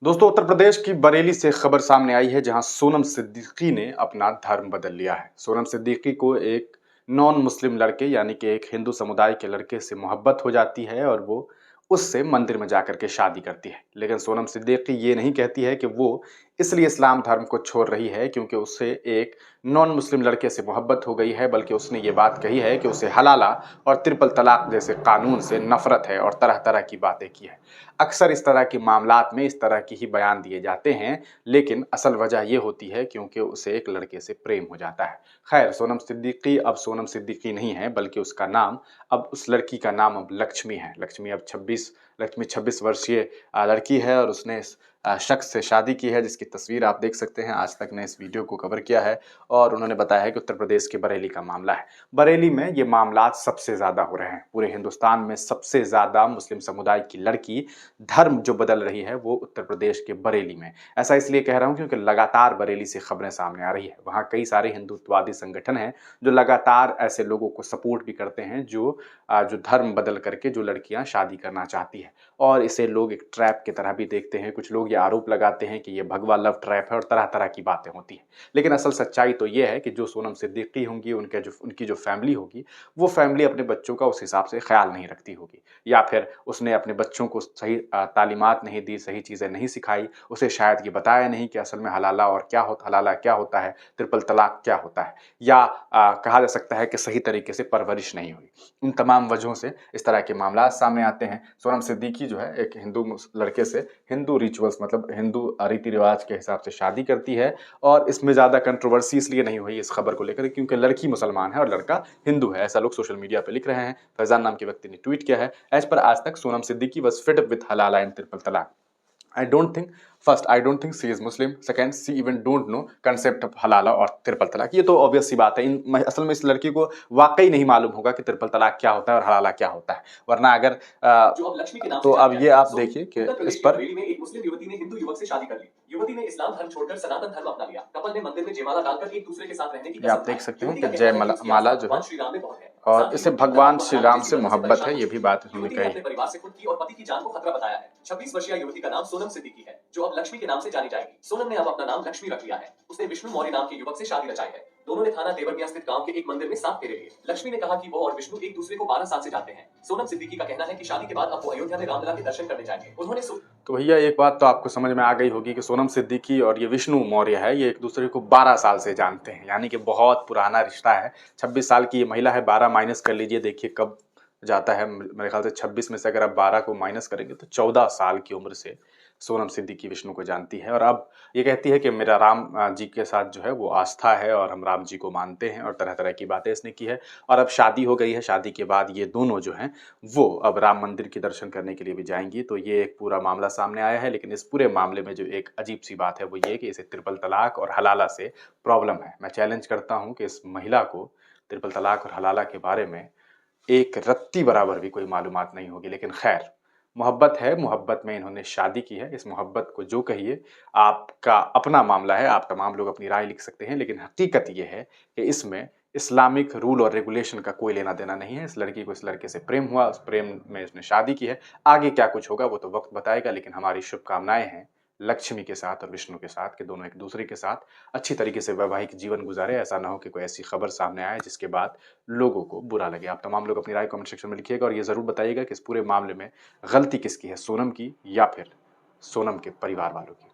दोस्तों, उत्तर प्रदेश की बरेली से खबर सामने आई है जहां सोनम सिद्दीकी ने अपना धर्म बदल लिया है। सोनम सिद्दीकी को एक नॉन मुस्लिम लड़के यानी कि एक हिंदू समुदाय के लड़के से मोहब्बत हो जाती है और वो उससे मंदिर में जाकर के शादी करती है। लेकिन सोनम सिद्दीकी ये नहीं कहती है कि वो इसलिए इस्लाम धर्म को छोड़ रही है क्योंकि उससे एक नॉन मुस्लिम लड़के से मोहब्बत हो गई है, बल्कि उसने ये बात कही है कि उसे हलाला और ट्रिपल तलाक जैसे कानून से नफरत है और तरह तरह की बातें की है। अक्सर इस तरह के मामलात में इस तरह की ही बयान दिए जाते हैं, लेकिन असल वजह ये होती है क्योंकि उसे एक लड़के से प्रेम हो जाता है। खैर, सोनम सिद्दीकी अब सोनम सिद्दीकी नहीं है, बल्कि उसका नाम अब उस लड़की का नाम अब लक्ष्मी है। लक्ष्मी 26 वर्षीय लड़की है और उसने इस शख्स से शादी की है जिसकी तस्वीर आप देख सकते हैं। आज तक ने इस वीडियो को कवर किया है और उन्होंने बताया है कि उत्तर प्रदेश के बरेली का मामला है। बरेली में ये मामलात सबसे ज़्यादा हो रहे हैं। पूरे हिंदुस्तान में सबसे ज़्यादा मुस्लिम समुदाय की लड़की धर्म जो बदल रही है वो उत्तर प्रदेश के बरेली में। ऐसा इसलिए कह रहा हूँ क्योंकि लगातार बरेली से खबरें सामने आ रही है। वहाँ कई सारे हिंदुत्ववादी संगठन हैं जो लगातार ऐसे लोगों को सपोर्ट भी करते हैं जो धर्म बदल करके जो लड़कियां शादी करना चाहती है, और इसे लोग एक ट्रैप की तरह भी देखते हैं। कुछ लोग ये आरोप लगाते हैं कि ये भगवा लव ट्रैप है और तरह तरह की बातें होती हैं। लेकिन असल सच्चाई तो ये है कि जो सोनम सिद्दीकी होंगी, उनकी जो फैमिली होगी, वो फैमिली अपने बच्चों का उस हिसाब से ख्याल नहीं रखती होगी, या फिर उसने अपने बच्चों को सही तालीमात नहीं दी, सही चीज़ें नहीं सिखाई, उसे शायद ये बताया नहीं कि असल में हलाला क्या होता है, ट्रिपल तलाक क्या होता है, या कहा जा सकता है कि सही तरीके से परवरिश नहीं हुई। इन तमाम वजहों से इस तरह के मामला सामने आते हैं। सोनम सिद्दीकी जो है एक लड़के से हिंदू रिचुअल्स मतलब हिंदू रीति रिवाज के हिसाब से शादी करती है, और इसमें ज़्यादा कंट्रोवर्सी इसलिए नहीं हुई इस खबर को लेकर क्योंकि लड़की मुसलमान है और लड़का हिंदू है, ऐसा लोग सोशल मीडिया पे लिख रहे हैं। फैजान नाम के व्यक्ति ने ट्वीट किया है, एज पर आज तक Sonam Siddiqui was fit with हलाला एंड ट्रिपल तलाक। I don't think I don't think she is Muslim. Second, she even don't know concept of हलाला और ट्रिपल तलाक। ये तो ऑब्वियस सी बात है। असल में इस लड़की को वाकई नहीं मालूम होगा कि ट्रिपल तलाक क्या होता है और हलाला क्या होता है। वरना अगर जो अब लक्ष्मी के नाम तो अब ये आप देखिए कि इस पर बरेली में एक मुस्लिम युवती ने हिंदू युवक से शादी कर ली। युवती ने इस्लाम धर्म छोड़कर सनातन धर्म अपना लिया। कपल ने मंदिर में जयमाला डालकर एक दूसरे के साथ रहने की कसम खाई। आप देख सकते हैं कि जयमाला जो है और इसे भगवान श्री राम से मोहब्बत है, ये भी बात उन्होंने कही। अपने परिवार से खुद की और पति की जान को खतरा बताया है। 26 वर्षीय युवती का नाम सोनम सिद्दीकी है, जो अब लक्ष्मी के नाम से जानी जाएगी। सोनम ने अब अपना नाम लक्ष्मी रख लिया है। उसने विष्णु मौर्य नाम के युवक से शादी रचाई है। दोनों ने थाना देवरिया स्थित गांव के एक मंदिर में 7 फेरे लिए। लक्ष्मी ने कहा कि वो और विष्णु एक दूसरे को 12 साल से जानते हैं। सोनम सिद्दीकी का कहना है कि शादी के बाद अब वो अयोध्या में रामलला के दर्शन करने जाएंगे। उन्होंने तो भैया एक बात तो आपको समझ में आ गई होगी कि सोनम सिद्दीकी और ये विष्णु मौर्य है, ये एक दूसरे को 12 साल से जानते हैं, यानी कि बहुत पुराना रिश्ता है। 26 साल की ये महिला है, 12 माइनस कर लीजिए, देखिए कब जाता है। मेरे ख्याल से 26 में से अगर आप 12 को माइनस करेंगे तो 14 साल की उम्र से सोनम सिद्दीकी विष्णु को जानती है, और अब ये कहती है कि मेरा राम जी के साथ जो है वो आस्था है और हम राम जी को मानते हैं, और तरह तरह की बातें इसने की है। और अब शादी हो गई है, शादी के बाद ये दोनों जो हैं वो अब राम मंदिर के दर्शन करने के लिए भी जाएंगी। तो ये एक पूरा मामला सामने आया है, लेकिन इस पूरे मामले में जो एक अजीब सी बात है वो ये कि इसे ट्रिपल तलाक और हलाला से प्रॉब्लम है। मैं चैलेंज करता हूँ कि इस महिला को ट्रिपल तलाक और हलाला के बारे में एक रत्ती बराबर भी कोई मालूमात नहीं होगी। लेकिन खैर, मोहब्बत है, मोहब्बत में इन्होंने शादी की है। इस मोहब्बत को जो कहिए, आपका अपना मामला है, आप तमाम लोग अपनी राय लिख सकते हैं, लेकिन हकीकत ये है कि इसमें इस्लामिक रूल और रेगुलेशन का कोई लेना देना नहीं है। इस लड़की को इस लड़के से प्रेम हुआ, उस प्रेम में उसने शादी की है। आगे क्या कुछ होगा वो तो वक्त बताएगा, लेकिन हमारी शुभकामनाएं हैं लक्ष्मी के साथ और विष्णु के साथ कि दोनों एक दूसरे के साथ अच्छी तरीके से वैवाहिक जीवन गुजारे। ऐसा ना हो कि कोई ऐसी खबर सामने आए जिसके बाद लोगों को बुरा लगे। आप तमाम लोग अपनी राय कमेंट सेक्शन में लिखिएगा और ये ज़रूर बताइएगा कि इस पूरे मामले में गलती किसकी है, सोनम की या फिर सोनम के परिवार वालों की।